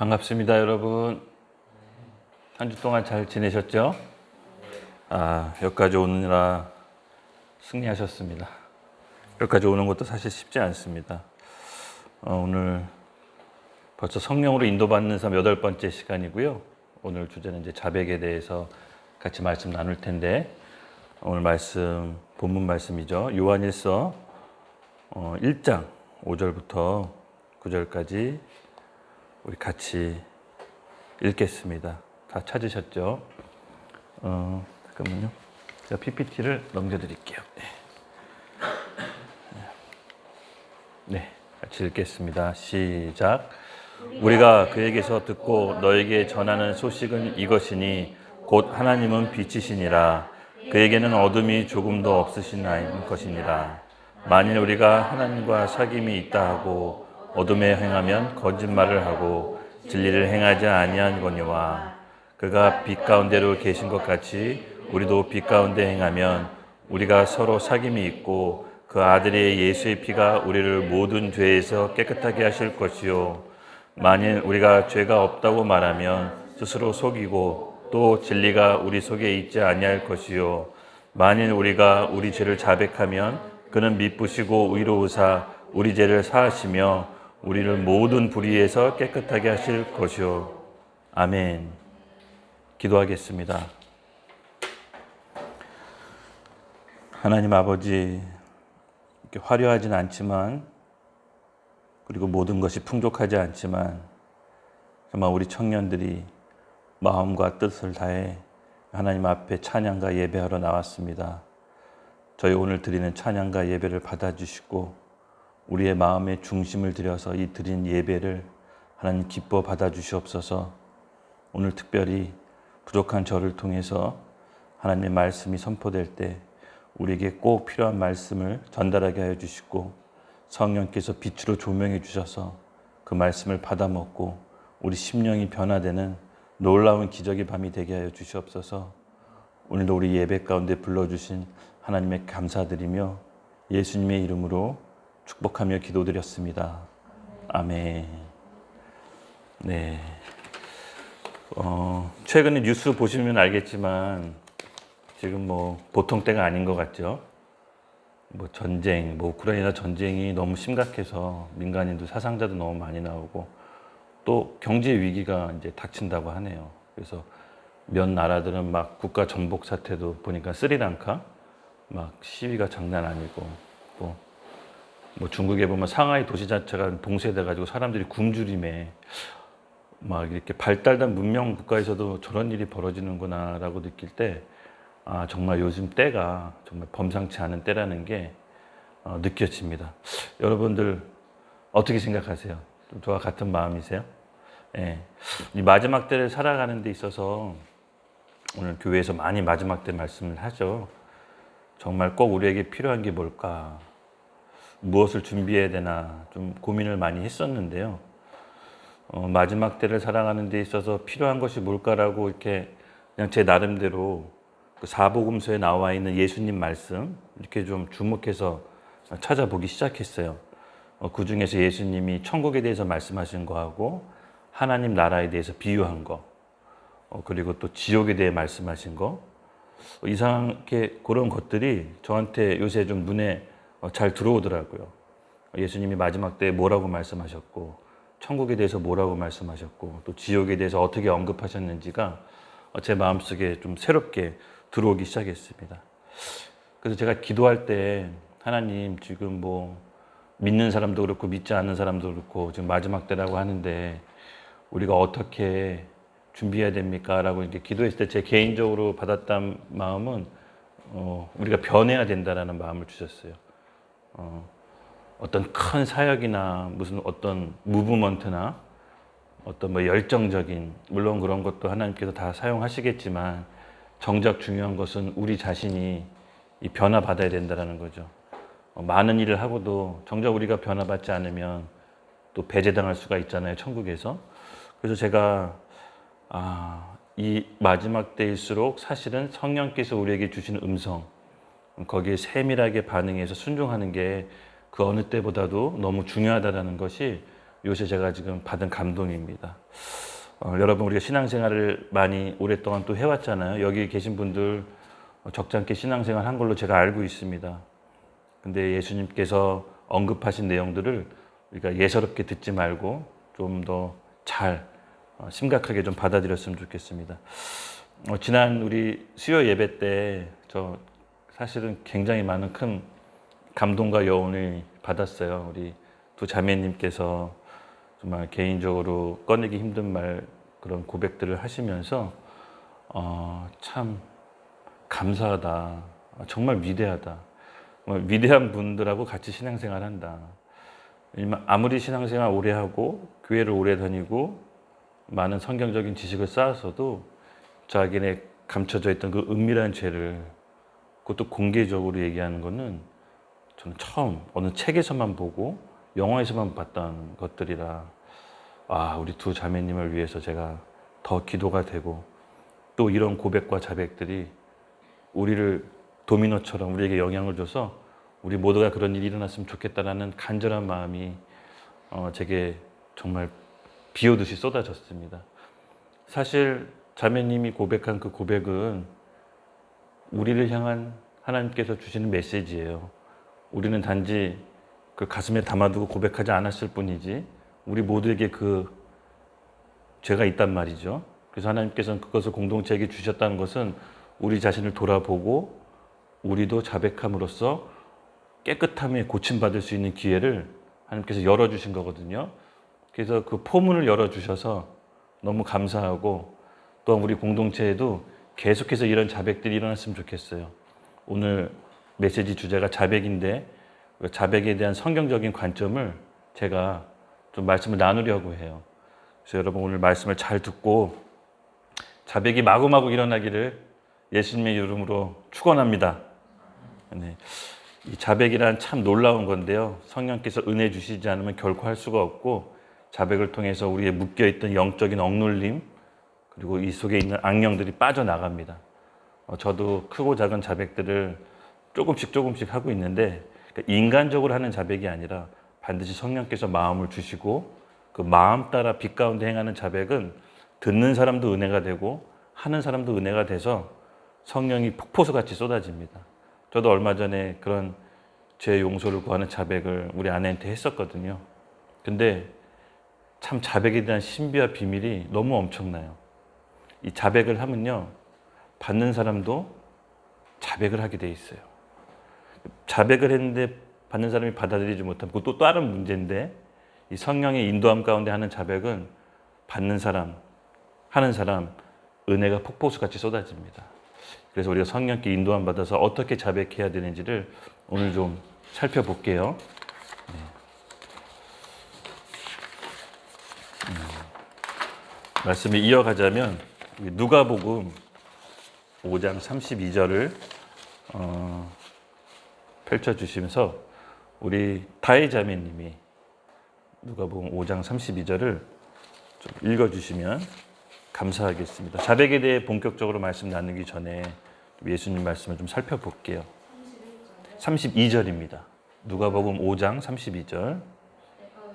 반갑습니다, 여러분. 한 주 동안 잘 지내셨죠? 여기까지 오느라 승리하셨습니다. 여기까지 오는 것도 사실 쉽지 않습니다. 오늘 벌써 성령으로 인도받는 삶 8번째 시간이고요. 오늘 주제는 이제 자백에 대해서 같이 말씀 나눌 텐데, 오늘 말씀, 본문 말씀이죠. 요한일서 1장 5절부터 9절까지 우리 같이 읽겠습니다. 다 찾으셨죠? 잠깐만요. 제가 PPT를 넘겨드릴게요. 네, 같이 읽겠습니다. 시작. 우리가 그에게서 듣고 너에게 전하는 소식은 이것이니 곧 하나님은 빛이시니라. 그에게는 어둠이 조금도 없으신 것이니라. 만일 우리가 하나님과 사귐이 있다 하고 어둠에 행하면 거짓말을 하고 진리를 행하지 아니하거니와 그가 빛 가운데로 계신 것 같이 우리도 빛 가운데 행하면 우리가 서로 사귐이 있고 그 아들의 예수의 피가 우리를 모든 죄에서 깨끗하게 하실 것이요 만일 우리가 죄가 없다고 말하면 스스로 속이고 또 진리가 우리 속에 있지 아니할 것이요 만일 우리가 우리 죄를 자백하면 그는 미쁘시고 의로우사 우리 죄를 사하시며 우리를 모든 불의에서 깨끗하게 하실 것이요. 아멘. 기도하겠습니다. 하나님 아버지, 이렇게 화려하진 않지만 그리고 모든 것이 풍족하지 않지만 정말 우리 청년들이 마음과 뜻을 다해 하나님 앞에 찬양과 예배하러 나왔습니다. 저희 오늘 드리는 찬양과 예배를 받아주시고 우리의 마음의 중심을 들여서 이 드린 예배를 하나님 기뻐 받아주시옵소서. 오늘 특별히 부족한 저를 통해서 하나님의 말씀이 선포될 때 우리에게 꼭 필요한 말씀을 전달하게 하여 주시고 성령께서 빛으로 조명해 주셔서 그 말씀을 받아먹고 우리 심령이 변화되는 놀라운 기적의 밤이 되게 하여 주시옵소서. 오늘도 우리 예배 가운데 불러주신 하나님의 감사드리며 예수님의 이름으로 축복하며 기도드렸습니다. 아멘. 네. 최근에 뉴스 보시면 알겠지만 지금 보통 때가 아닌 것 같죠. 전쟁, 우크라이나 전쟁이 너무 심각해서 민간인도 사상자도 너무 많이 나오고 또 경제 위기가 이제 닥친다고 하네요. 그래서 몇 나라들은 막 국가 전복 사태도 보니까 스리랑카 막 시위가 장난 아니고 중국에 보면 상하이 도시 자체가 봉쇄돼가지고 사람들이 굶주림에 막 이렇게 발달된 문명 국가에서도 저런 일이 벌어지는구나라고 느낄 때 정말 요즘 때가 정말 범상치 않은 때라는 게 느껴집니다. 여러분들 어떻게 생각하세요? 저와 같은 마음이세요? 예. 이 마지막 때를 살아가는 데 있어서 오늘 교회에서 많이 마지막 때 말씀을 하죠. 정말 꼭 우리에게 필요한 게 뭘까? 무엇을 준비해야 되나 좀 고민을 많이 했었는데요. 마지막 때를 살아가는 데 있어서 필요한 것이 뭘까라고 이렇게 그냥 제 나름대로 그 사복음서에 나와 있는 예수님 말씀 이렇게 좀 주목해서 찾아보기 시작했어요. 그 중에서 예수님이 천국에 대해서 말씀하신 거하고 하나님 나라에 대해서 비유한 거 그리고 또 지옥에 대해 말씀하신 거 이상하게 그런 것들이 저한테 요새 좀 눈에 잘 들어오더라고요. 예수님이 마지막 때에 뭐라고 말씀하셨고 천국에 대해서 뭐라고 말씀하셨고 또 지옥에 대해서 어떻게 언급하셨는지가 제 마음속에 좀 새롭게 들어오기 시작했습니다. 그래서 제가 기도할 때 하나님 지금 믿는 사람도 그렇고 믿지 않는 사람도 그렇고 지금 마지막 때라고 하는데 우리가 어떻게 준비해야 됩니까? 라고 이렇게 기도했을 때 제 개인적으로 받았던 마음은 우리가 변해야 된다라는 마음을 주셨어요. 어떤 큰 사역이나 무슨 어떤 무브먼트나 어떤 열정적인 물론 그런 것도 하나님께서 다 사용하시겠지만 정작 중요한 것은 우리 자신이 이 변화받아야 된다는 거죠. 많은 일을 하고도 정작 우리가 변화받지 않으면 또 배제당할 수가 있잖아요, 천국에서. 그래서 제가 이 마지막 때일수록 사실은 성령께서 우리에게 주시는 음성 거기에 세밀하게 반응해서 순종하는 게 그 어느 때보다도 너무 중요하다는 것이 요새 제가 지금 받은 감동입니다. 여러분, 우리가 신앙생활을 많이 오랫동안 또 해왔잖아요. 여기 계신 분들 적잖게 신앙생활 한 걸로 제가 알고 있습니다. 근데 예수님께서 언급하신 내용들을 우리가 예사롭게 듣지 말고 좀 더 잘 심각하게 좀 받아들였으면 좋겠습니다. 지난 우리 수요 예배 때 저 사실은 굉장히 많은 큰 감동과 여운을 받았어요. 우리 두 자매님께서 정말 개인적으로 꺼내기 힘든 말 그런 고백들을 하시면서 참 감사하다, 정말 위대하다, 위대한 분들하고 같이 신앙생활한다. 아무리 신앙생활 오래 하고 교회를 오래 다니고 많은 성경적인 지식을 쌓아서도 자기네 감춰져 있던 그 은밀한 죄를 그것도 공개적으로 얘기하는 거는 저는 처음 어느 책에서만 보고 영화에서만 봤던 것들이라 우리 두 자매님을 위해서 제가 더 기도가 되고 또 이런 고백과 자백들이 우리를 도미노처럼 우리에게 영향을 줘서 우리 모두가 그런 일이 일어났으면 좋겠다라는 간절한 마음이 제게 정말 비오듯이 쏟아졌습니다. 사실 자매님이 고백한 그 고백은 우리를 향한 하나님께서 주시는 메시지예요. 우리는 단지 그 가슴에 담아두고 고백하지 않았을 뿐이지 우리 모두에게 그 죄가 있단 말이죠. 그래서 하나님께서는 그것을 공동체에게 주셨다는 것은 우리 자신을 돌아보고 우리도 자백함으로써 깨끗함에 고침받을 수 있는 기회를 하나님께서 열어주신 거거든요. 그래서 그 포문을 열어주셔서 너무 감사하고 또한 우리 공동체에도 계속해서 이런 자백들이 일어났으면 좋겠어요. 오늘 메시지 주제가 자백인데 자백에 대한 성경적인 관점을 제가 좀 말씀을 나누려고 해요. 그래서 여러분 오늘 말씀을 잘 듣고 자백이 마구마구 일어나기를 예수님의 이름으로 축원합니다. 네. 이 자백이란 참 놀라운 건데요. 성령께서 은혜 주시지 않으면 결코 할 수가 없고 자백을 통해서 우리의 묶여있던 영적인 억눌림 그리고 이 속에 있는 악령들이 빠져나갑니다. 저도 크고 작은 자백들을 조금씩 하고 있는데 그러니까 인간적으로 하는 자백이 아니라 반드시 성령께서 마음을 주시고 그 마음 따라 빛 가운데 행하는 자백은 듣는 사람도 은혜가 되고 하는 사람도 은혜가 돼서 성령이 폭포수같이 쏟아집니다. 저도 얼마 전에 그런 죄 용서를 구하는 자백을 우리 아내한테 했었거든요. 근데 참 자백에 대한 신비와 비밀이 너무 엄청나요. 이 자백을 하면요, 받는 사람도 자백을 하게 돼 있어요. 자백을 했는데 받는 사람이 받아들이지 못하면 그것도 또 다른 문제인데 이 성령의 인도함 가운데 하는 자백은 받는 사람, 하는 사람 은혜가 폭포수같이 쏟아집니다. 그래서 우리가 성령께 인도함 받아서 어떻게 자백해야 되는지를 오늘 좀 살펴볼게요. 말씀을 이어가자면 누가복음 5장 32절을 펼쳐주시면서 우리 다혜 자매님이 누가복음 5장 32절을 좀 읽어주시면 감사하겠습니다. 자백에 대해 본격적으로 말씀 나누기 전에 예수님 말씀을 좀 살펴볼게요. 32절입니다. 누가복음 5장 32절. 내가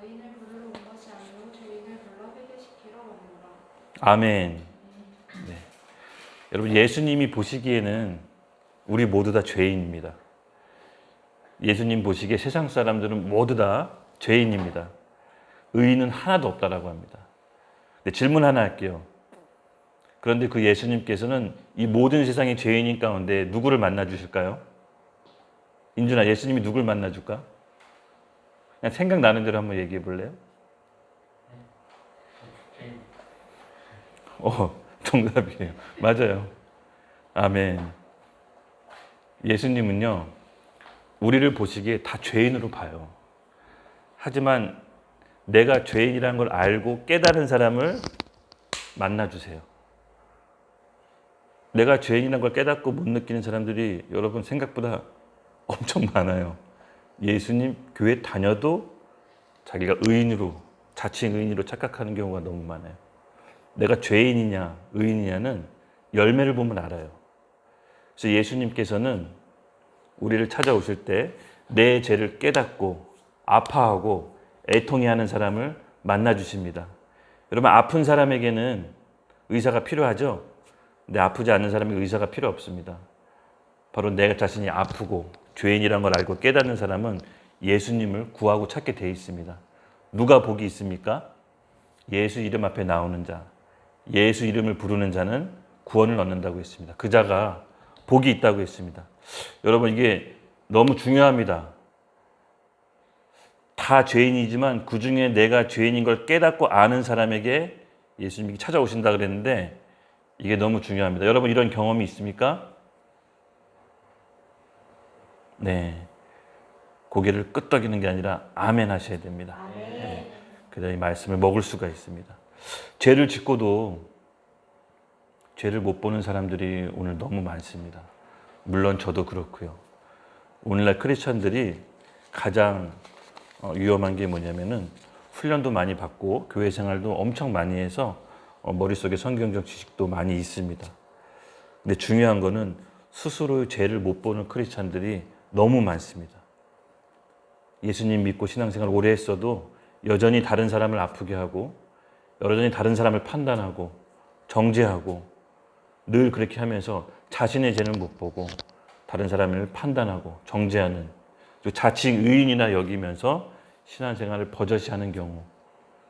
의인을 부르러 온 것이 아니오 죄인을 불러 회개시키러 왔노라. 아멘. 네. 여러분 예수님이 보시기에는 우리 모두 다 죄인입니다. 예수님 보시기에 세상 사람들은 모두 다 죄인입니다. 의인은 하나도 없다라고 합니다. 네, 질문 하나 할게요. 그런데 그 예수님께서는 이 모든 세상의 죄인인 가운데 누구를 만나 주실까요? 인준아, 예수님이 누굴 만나 줄까? 그냥 생각나는 대로 한번 얘기해 볼래요? 정답이에요. 맞아요. 아멘. 예수님은요, 우리를 보시기에 다 죄인으로 봐요. 하지만 내가 죄인이라는 걸 알고 깨달은 사람을 만나주세요. 내가 죄인이라는 걸 깨닫고 못 느끼는 사람들이 여러분 생각보다 엄청 많아요. 예수님 교회 다녀도 자기가 의인으로, 자칭 의인으로 착각하는 경우가 너무 많아요. 내가 죄인이냐 의인이냐는 열매를 보면 알아요. 그래서 예수님께서는 우리를 찾아오실 때 내 죄를 깨닫고 아파하고 애통해하는 사람을 만나 주십니다. 여러분, 아픈 사람에게는 의사가 필요하죠? 근데 아프지 않은 사람에게 의사가 필요 없습니다. 바로 내 자신이 아프고 죄인이란 걸 알고 깨닫는 사람은 예수님을 구하고 찾게 돼 있습니다. 누가 복이 있습니까? 예수 이름 앞에 나오는 자, 예수 이름을 부르는 자는 구원을 얻는다고 했습니다. 그 자가 복이 있다고 했습니다. 여러분, 이게 너무 중요합니다. 다 죄인이지만 그 중에 내가 죄인인 걸 깨닫고 아는 사람에게 예수님이 찾아오신다 그랬는데 이게 너무 중요합니다. 여러분, 이런 경험이 있습니까? 네. 고개를 끄덕이는 게 아니라 아멘 하셔야 됩니다. 네. 그래야 이 말씀을 먹을 수가 있습니다. 죄를 짓고도 죄를 못 보는 사람들이 오늘 너무 많습니다. 물론 저도 그렇고요. 오늘날 크리스천들이 가장 위험한 게 뭐냐면은 훈련도 많이 받고 교회 생활도 엄청 많이 해서 머릿속에 성경적 지식도 많이 있습니다. 근데 중요한 거는 스스로의 죄를 못 보는 크리스천들이 너무 많습니다. 예수님 믿고 신앙생활 오래 했어도 여전히 다른 사람을 아프게 하고 여전히 다른 사람을 판단하고 정죄하고 늘 그렇게 하면서 자신의 죄는 못 보고 다른 사람을 판단하고 정죄하는 자칭 의인이나 여기면서 신앙생활을 버젓이 하는 경우,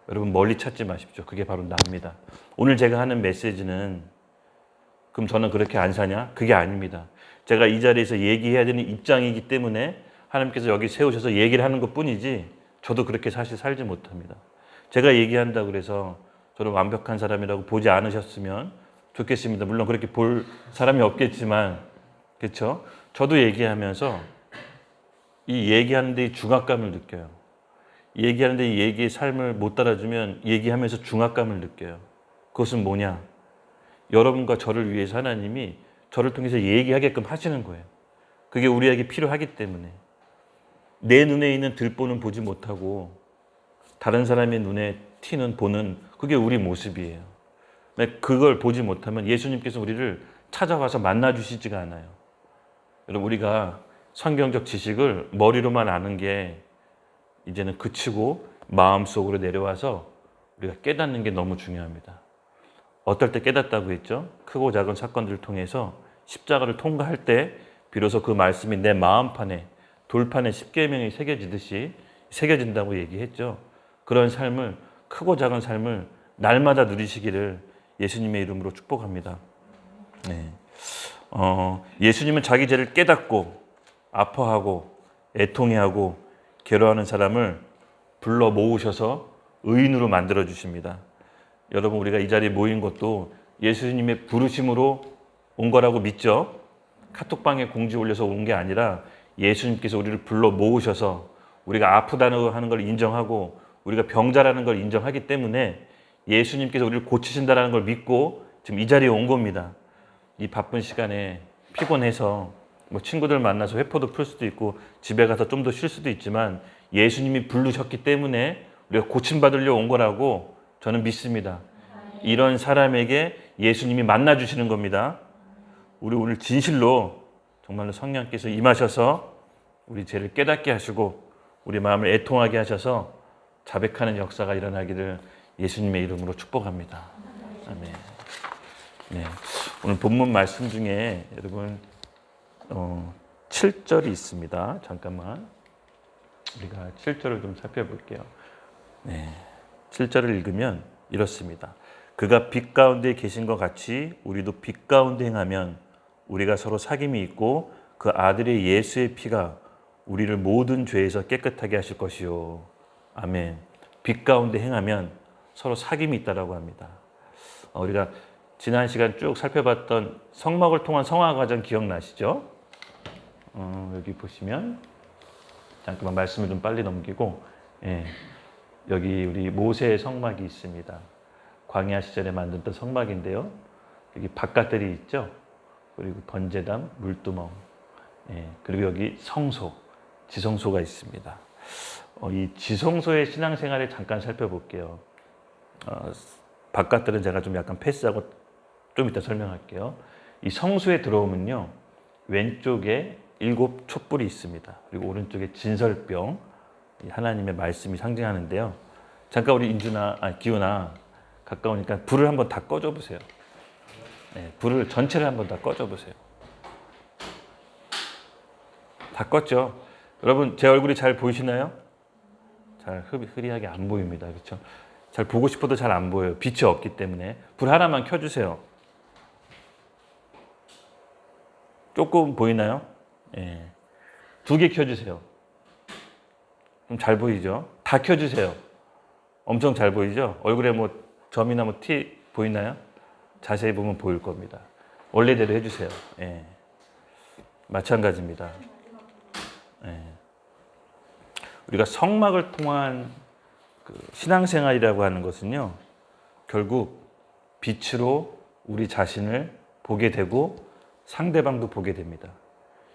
여러분 멀리 찾지 마십시오. 그게 바로 나입니다. 오늘 제가 하는 메시지는 그럼 저는 그렇게 안 사냐? 그게 아닙니다. 제가 이 자리에서 얘기해야 되는 입장이기 때문에 하나님께서 여기 세우셔서 얘기를 하는 것뿐이지 저도 그렇게 사실 살지 못합니다. 제가 얘기한다고 그래서 저를 완벽한 사람이라고 보지 않으셨으면 좋겠습니다. 물론 그렇게 볼 사람이 없겠지만, 그렇죠? 저도 얘기하면서 이 얘기하는데 이 중압감을 느껴요. 얘기하는데 이 얘기의 삶을 못 따라주면 얘기하면서 중압감을 느껴요. 그것은 뭐냐? 여러분과 저를 위해서 하나님이 저를 통해서 얘기하게끔 하시는 거예요. 그게 우리에게 필요하기 때문에. 내 눈에 있는 들보는 보지 못하고 다른 사람의 눈에 튀는 보는 그게 우리 모습이에요. 그걸 보지 못하면 예수님께서 우리를 찾아와서 만나주시지가 않아요. 여러분, 우리가 성경적 지식을 머리로만 아는 게 이제는 그치고 마음속으로 내려와서 우리가 깨닫는 게 너무 중요합니다. 어떨 때 깨닫다고 했죠? 크고 작은 사건들을 통해서 십자가를 통과할 때 비로소 그 말씀이 내 마음판에 돌판에 십계명이 새겨지듯이 새겨진다고 얘기했죠. 그런 삶을, 크고 작은 삶을 날마다 누리시기를 예수님의 이름으로 축복합니다. 네. 예수님은 자기 죄를 깨닫고 아파하고 애통해하고 괴로워하는 사람을 불러 모으셔서 의인으로 만들어 주십니다. 여러분, 우리가 이 자리에 모인 것도 예수님의 부르심으로 온 거라고 믿죠? 카톡방에 공지 올려서 온 게 아니라 예수님께서 우리를 불러 모으셔서 우리가 아프다는 하는 걸 인정하고 우리가 병자라는 걸 인정하기 때문에 예수님께서 우리를 고치신다는 걸 믿고 지금 이 자리에 온 겁니다. 이 바쁜 시간에 피곤해서 뭐 친구들 만나서 회포도 풀 수도 있고 집에 가서 좀 더 쉴 수도 있지만 예수님이 부르셨기 때문에 우리가 고침받으려고 온 거라고 저는 믿습니다. 이런 사람에게 예수님이 만나주시는 겁니다. 우리 오늘 진실로 정말로 성령께서 임하셔서 우리 죄를 깨닫게 하시고 우리 마음을 애통하게 하셔서 자백하는 역사가 일어나기를 예수님의 이름으로 축복합니다. 아멘. 네. 오늘 본문 말씀 중에 여러분 7절이 있습니다. 잠깐만 우리가 7절을 좀 살펴볼게요. 네. 7절을 읽으면 이렇습니다. 그가 빛 가운데 계신 것 같이 우리도 빛 가운데 행하면 우리가 서로 사귐이 있고 그 아들의 예수의 피가 우리를 모든 죄에서 깨끗하게 하실 것이요. 아멘. 빛 가운데 행하면 서로 사귐이 있다라고 합니다. 우리가 지난 시간 쭉 살펴봤던 성막을 통한 성화 과정 기억나시죠? 여기 보시면 잠깐만 말씀을 좀 빨리 넘기고 여기 우리 모세의 성막이 있습니다. 광야 시절에 만들었던 성막인데요. 여기 바깥들이 있죠. 그리고 번제단, 물두멍, 그리고 여기 성소, 지성소가 있습니다. 이 지성소의 신앙생활을 잠깐 살펴볼게요. 바깥들은 제가 좀 약간 패스하고 좀 이따 설명할게요. 이 성소에 들어오면요, 왼쪽에 7 촛불이 있습니다. 그리고 오른쪽에 진설병, 하나님의 말씀이 상징하는데요. 잠깐 우리 기훈아 가까우니까 불을 한번 다 꺼줘 보세요. 네, 불을 전체를 한번 다 꺼줘 보세요. 다 껐죠? 여러분 제 얼굴이 잘 보이시나요? 잘 흐리하게 안 보입니다. 그렇죠? 잘 보고 싶어도 잘 안 보여요. 빛이 없기 때문에. 불 하나만 켜주세요. 조금 보이나요? 예. 2개 켜주세요. 그럼 잘 보이죠? 다 켜주세요. 엄청 잘 보이죠? 얼굴에 뭐 점이나 뭐 티 보이나요? 자세히 보면 보일 겁니다. 원래대로 해주세요. 예. 마찬가지입니다. 예. 우리가 성막을 통한 그 신앙생활이라고 하는 것은요, 결국 빛으로 우리 자신을 보게 되고 상대방도 보게 됩니다.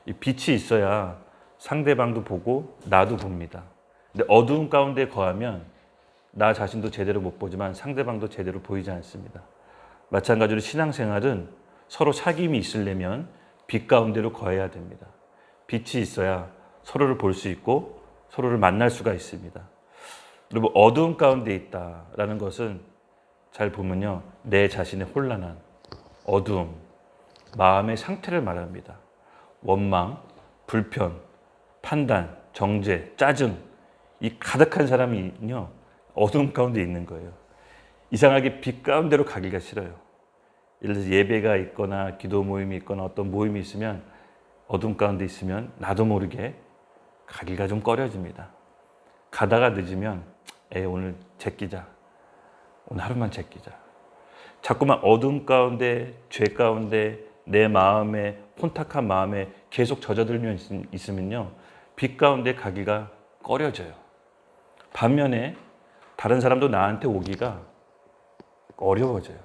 이 빛이 있어야 상대방도 보고 나도 봅니다. 근데 어두운 가운데 거하면 나 자신도 제대로 못 보지만 상대방도 제대로 보이지 않습니다. 마찬가지로 신앙생활은 서로 사귐이 있으려면 빛 가운데로 거해야 됩니다. 빛이 있어야 서로를 볼 수 있고 서로를 만날 수가 있습니다. 그리고 어두운 가운데 있다라는 것은 잘 보면요, 내 자신의 혼란한 어두움, 마음의 상태를 말합니다. 원망, 불편, 판단, 정죄, 짜증, 이 가득한 사람이요 어두움 가운데 있는 거예요. 이상하게 빛 가운데로 가기가 싫어요. 예를 들어서 예배가 있거나 기도 모임이 있거나 어떤 모임이 있으면 어둠 가운데 있으면 나도 모르게 가기가 좀 꺼려집니다. 가다가 늦으면 오늘 제끼자. 오늘 하루만 제끼자. 자꾸만 어둠 가운데, 죄 가운데, 내 마음에, 혼탁한 마음에 계속 젖어들면 있으면요, 빛 가운데 가기가 꺼려져요. 반면에 다른 사람도 나한테 오기가 어려워져요.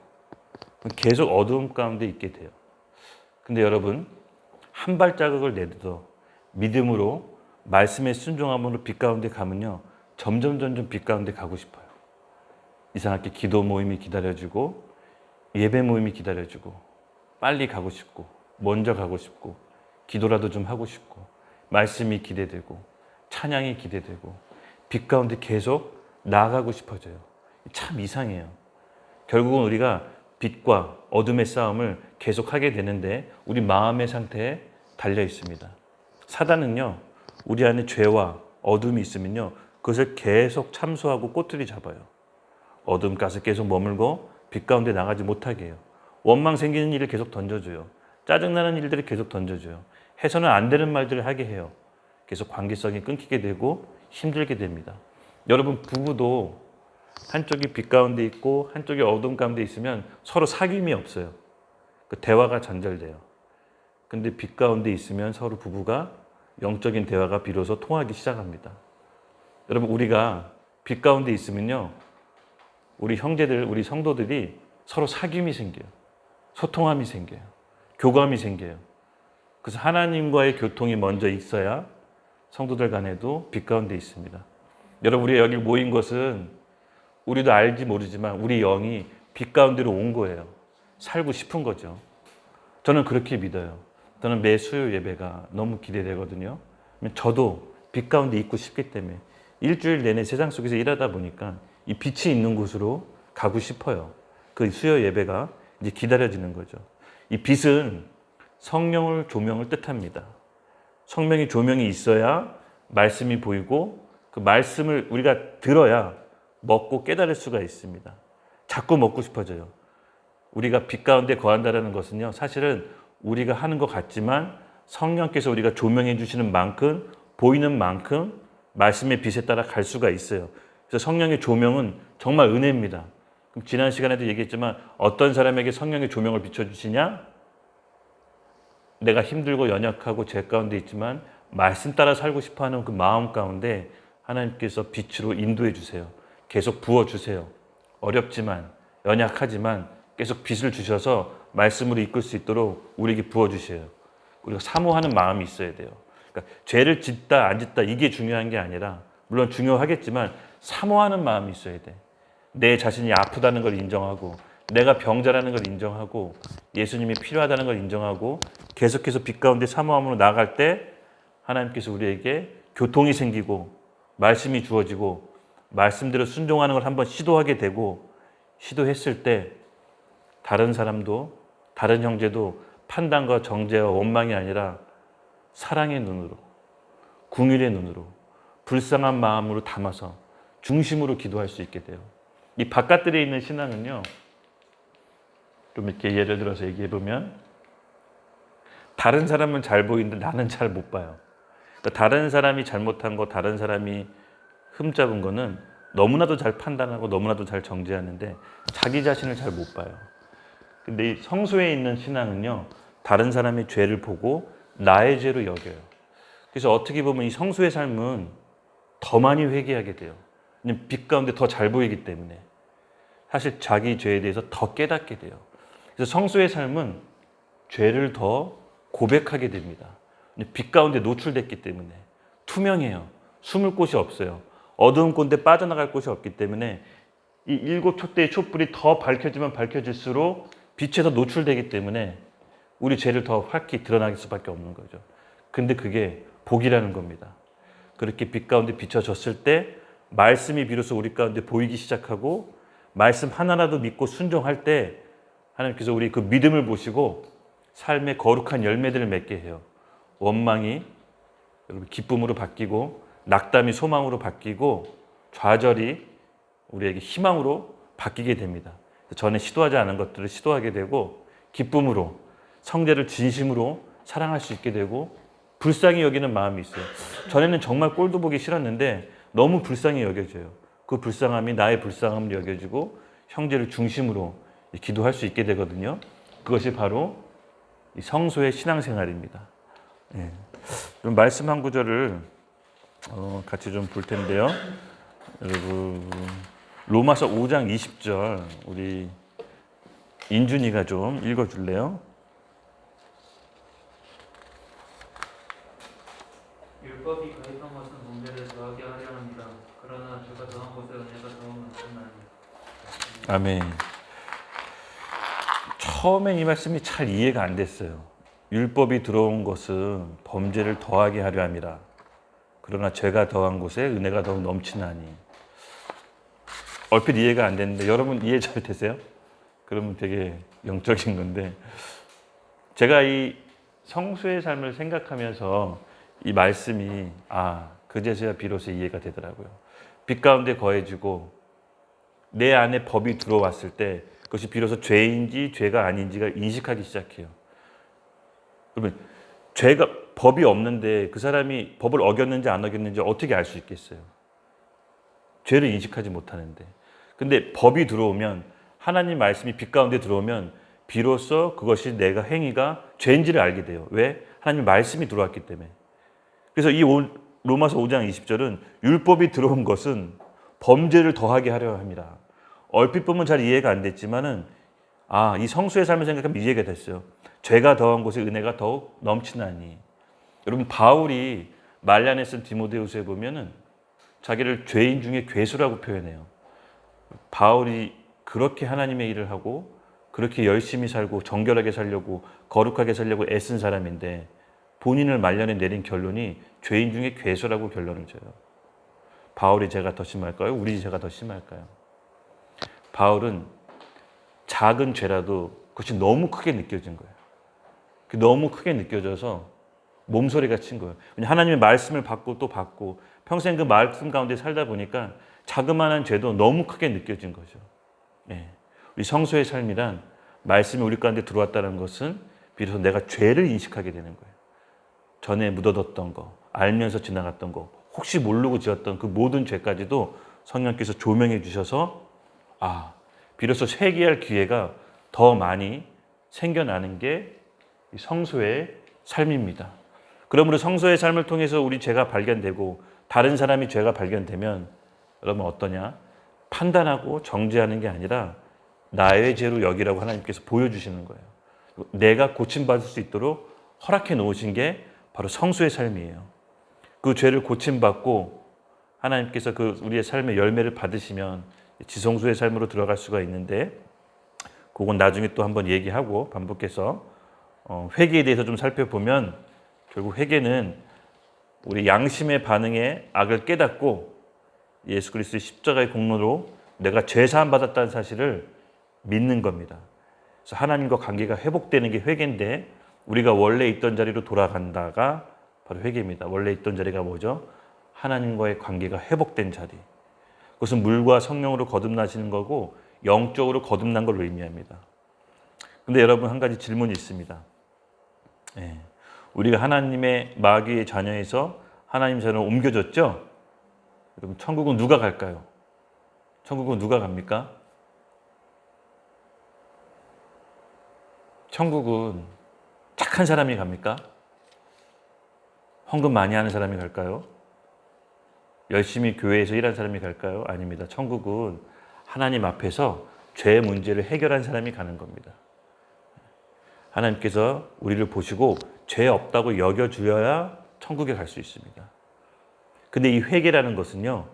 계속 어두움 가운데 있게 돼요. 근데 여러분, 한 발자국을 내딛어 믿음으로 말씀에 순종함으로 빛 가운데 가면요, 점점 빛 가운데 가고 싶어요. 이상하게 기도 모임이 기다려지고 예배 모임이 기다려지고 빨리 가고 싶고 먼저 가고 싶고 기도라도 좀 하고 싶고 말씀이 기대되고 찬양이 기대되고 빛 가운데 계속 나아가고 싶어져요. 참 이상해요. 결국은 우리가 빛과 어둠의 싸움을 계속하게 되는데 우리 마음의 상태에 달려 있습니다. 사단은요, 우리 안에 죄와 어둠이 있으면요, 그것을 계속 참수하고 꼬투리 잡아요. 어둠 가서 계속 머물고 빛 가운데 나가지 못하게 해요. 원망 생기는 일을 계속 던져줘요. 짜증나는 일들을 계속 던져줘요. 해서는 안 되는 말들을 하게 해요. 계속 관계성이 끊기게 되고 힘들게 됩니다. 여러분, 부부도 한쪽이 빛 가운데 있고 한쪽이 어둠 가운데 있으면 서로 사귐이 없어요. 그 대화가 전절돼요. 근데 빛 가운데 있으면 서로 부부가 영적인 대화가 비로소 통하기 시작합니다. 여러분, 우리가 빛 가운데 있으면요, 우리 형제들, 우리 성도들이 서로 사귐이 생겨요. 소통함이 생겨요. 교감이 생겨요. 그래서 하나님과의 교통이 먼저 있어야 성도들 간에도 빛 가운데 있습니다. 여러분, 우리가 여기 모인 것은 우리도 알지 모르지만 우리 영이 빛 가운데로 온 거예요. 살고 싶은 거죠. 저는 그렇게 믿어요. 저는 매 수요 예배가 너무 기대되거든요. 저도 빛 가운데 있고 싶기 때문에 일주일 내내 세상 속에서 일하다 보니까 이 빛이 있는 곳으로 가고 싶어요. 그 수요 예배가 이제 기다려지는 거죠. 이 빛은 성령을 조명을 뜻합니다. 성령의 조명이 있어야 말씀이 보이고 그 말씀을 우리가 들어야 먹고 깨달을 수가 있습니다. 자꾸 먹고 싶어져요. 우리가 빛 가운데 거한다는 것은요, 사실은 우리가 하는 것 같지만 성령께서 우리가 조명해 주시는 만큼, 보이는 만큼 말씀의 빛에 따라 갈 수가 있어요. 그래서 성령의 조명은 정말 은혜입니다. 그럼 지난 시간에도 얘기했지만 어떤 사람에게 성령의 조명을 비춰주시냐? 내가 힘들고 연약하고 죄 가운데 있지만 말씀 따라 살고 싶어하는 그 마음 가운데 하나님께서 빛으로 인도해 주세요. 계속 부어주세요. 어렵지만 연약하지만 계속 빛을 주셔서 말씀으로 이끌 수 있도록 우리에게 부어주세요. 우리가 사모하는 마음이 있어야 돼요. 그러니까 죄를 짓다 안 짓다 이게 중요한 게 아니라, 물론 중요하겠지만 사모하는 마음이 있어야 돼. 내 자신이 아프다는 걸 인정하고 내가 병자라는 걸 인정하고 예수님이 필요하다는 걸 인정하고 계속해서 빛 가운데 사모함으로 나아갈 때 하나님께서 우리에게 교통이 생기고 말씀이 주어지고 말씀대로 순종하는 걸 한번 시도하게 되고 시도했을 때 다른 사람도 다른 형제도 판단과 정죄와 원망이 아니라 사랑의 눈으로 긍휼의 눈으로 불쌍한 마음으로 담아서 중심으로 기도할 수 있게 돼요. 이 바깥들에 있는 신앙은요. 좀 이렇게 예를 들어서 얘기해 보면 다른 사람은 잘 보이는데 나는 잘 못 봐요. 그러니까 다른 사람이 잘못한 거, 다른 사람이 흠잡은 거는 너무나도 잘 판단하고 너무나도 잘 정죄하는데 자기 자신을 잘 못 봐요. 근데 이 성소에 있는 신앙은요. 다른 사람의 죄를 보고 나의 죄로 여겨요. 그래서 어떻게 보면 이 성소의 삶은 더 많이 회개하게 돼요. 왜냐면 빛 가운데 더 잘 보이기 때문에. 사실 자기 죄에 대해서 더 깨닫게 돼요. 그래서 성소의 삶은 죄를 더 고백하게 됩니다. 빛 가운데 노출됐기 때문에 투명해요. 숨을 곳이 없어요. 어두운 곳에 빠져나갈 곳이 없기 때문에 이 일곱 촛대의 촛불이 더 밝혀지면 밝혀질수록 빛에 더 노출되기 때문에 우리 죄를 더 밝히 드러날 수밖에 없는 거죠. 근데 그게 복이라는 겁니다. 그렇게 빛 가운데 비춰졌을 때 말씀이 비로소 우리 가운데 보이기 시작하고 말씀 하나라도 믿고 순종할 때 하나님께서 우리 그 믿음을 보시고 삶의 거룩한 열매들을 맺게 해요. 원망이 여러분 기쁨으로 바뀌고 낙담이 소망으로 바뀌고 좌절이 우리에게 희망으로 바뀌게 됩니다. 전에 시도하지 않은 것들을 시도하게 되고 기쁨으로 성제를 진심으로 사랑할 수 있게 되고 불쌍히 여기는 마음이 있어요. 전에는 정말 꼴도 보기 싫었는데 너무 불쌍히 여겨져요. 그 불쌍함이 나의 불쌍함을 여겨지고 형제를 중심으로 기도할 수 있게 되거든요. 그것이 바로 이 성소의 신앙생활입니다. 예. 좀 말씀 한 구절을 같이 좀 볼 텐데요. 여러분 로마서 5장 20절 우리 인준이가 좀 읽어줄래요? 율법이 가입한 것은 범죄를 더하게 하려 합니다. 그러나 죄가 더한 곳에 은혜가 더욱 넘치나니. 아멘. 처음엔 이 말씀이 잘 이해가 안 됐어요. 율법이 들어온 것은 범죄를 더하게 하려 함이라. 그러나 죄가 더한 곳에 은혜가 더욱 넘치나니. 얼핏 이해가 안 됐는데 여러분 이해 잘 되세요? 그러면 되게 영적인 건데 제가 이 성수의 삶을 생각하면서 이 말씀이 그제서야 비로소 이해가 되더라고요. 빛 가운데 거해지고 내 안에 법이 들어왔을 때 그것이 비로소 죄인지 죄가 아닌지가 인식하기 시작해요. 그러면 죄가 법이 없는데 그 사람이 법을 어겼는지 안 어겼는지 어떻게 알 수 있겠어요? 죄를 인식하지 못하는데. 근데 법이 들어오면 하나님 말씀이 빛 가운데 들어오면 비로소 그것이 내가 행위가 죄인지를 알게 돼요. 왜? 하나님 말씀이 들어왔기 때문에. 그래서 이 로마서 5장 20절은 율법이 들어온 것은 범죄를 더하게 하려 합니다. 얼핏 보면 잘 이해가 안 됐지만은 이 성수의 삶을 생각하면 이해가 됐어요. 죄가 더한 곳에 은혜가 더욱 넘치나니. 여러분 바울이 말란에 쓴 디모데후서에 보면은 자기를 죄인 중에 괴수라고 표현해요. 바울이 그렇게 하나님의 일을 하고 그렇게 열심히 살고 정결하게 살려고 거룩하게 살려고 애쓴 사람인데 본인을 말년에 내린 결론이 죄인 중에 괴수라고 결론을 줘요. 바울이 죄가 더 심할까요? 우리 죄가 더 심할까요? 바울은 작은 죄라도 그것이 너무 크게 느껴진 거예요. 너무 크게 느껴져서 몸소리가 친 거예요. 하나님의 말씀을 받고 또 받고 평생 그 말씀 가운데 살다 보니까 자그마한 죄도 너무 크게 느껴진 거죠. 우리 성소의 삶이란 말씀이 우리 가운데 들어왔다는 것은 비로소 내가 죄를 인식하게 되는 거예요. 전에 묻어뒀던 거, 알면서 지나갔던 거, 혹시 모르고 지었던 그 모든 죄까지도 성령께서 조명해 주셔서 비로소 회개할 기회가 더 많이 생겨나는 게 성소의 삶입니다. 그러므로 성소의 삶을 통해서 우리 죄가 발견되고 다른 사람이 죄가 발견되면 여러분 어떠냐? 판단하고 정죄하는 게 아니라 나의 죄로 여기라고 하나님께서 보여주시는 거예요. 내가 고침받을 수 있도록 허락해 놓으신 게 바로 성수의 삶이에요. 그 죄를 고침받고 하나님께서 그 우리의 삶의 열매를 받으시면 지성소의 삶으로 들어갈 수가 있는데 그건 나중에 또 한번 얘기하고 반복해서 회개에 대해서 좀 살펴보면 결국 회개는 우리 양심의 반응에 악을 깨닫고 예수 그리스도의 십자가의 공로로 내가 죄 사함 받았다는 사실을 믿는 겁니다. 그래서 하나님과 관계가 회복되는 게 회개인데 우리가 원래 있던 자리로 돌아간다가 바로 회개입니다. 원래 있던 자리가 뭐죠? 하나님과의 관계가 회복된 자리. 그것은 물과 성령으로 거듭나시는 거고 영적으로 거듭난 걸 의미합니다. 근데 여러분 한 가지 질문이 있습니다. 우리가 하나님의 마귀의 자녀에서 하나님 자녀로 옮겨졌죠? 여러분 천국은 누가 갈까요? 천국은 누가 갑니까? 천국은 착한 사람이 갑니까? 헌금 많이 하는 사람이 갈까요? 열심히 교회에서 일한 사람이 갈까요? 아닙니다. 천국은 하나님 앞에서 죄 문제를 해결한 사람이 가는 겁니다. 하나님께서 우리를 보시고 죄 없다고 여겨주어야 천국에 갈 수 있습니다. 근데 이 회개라는 것은요,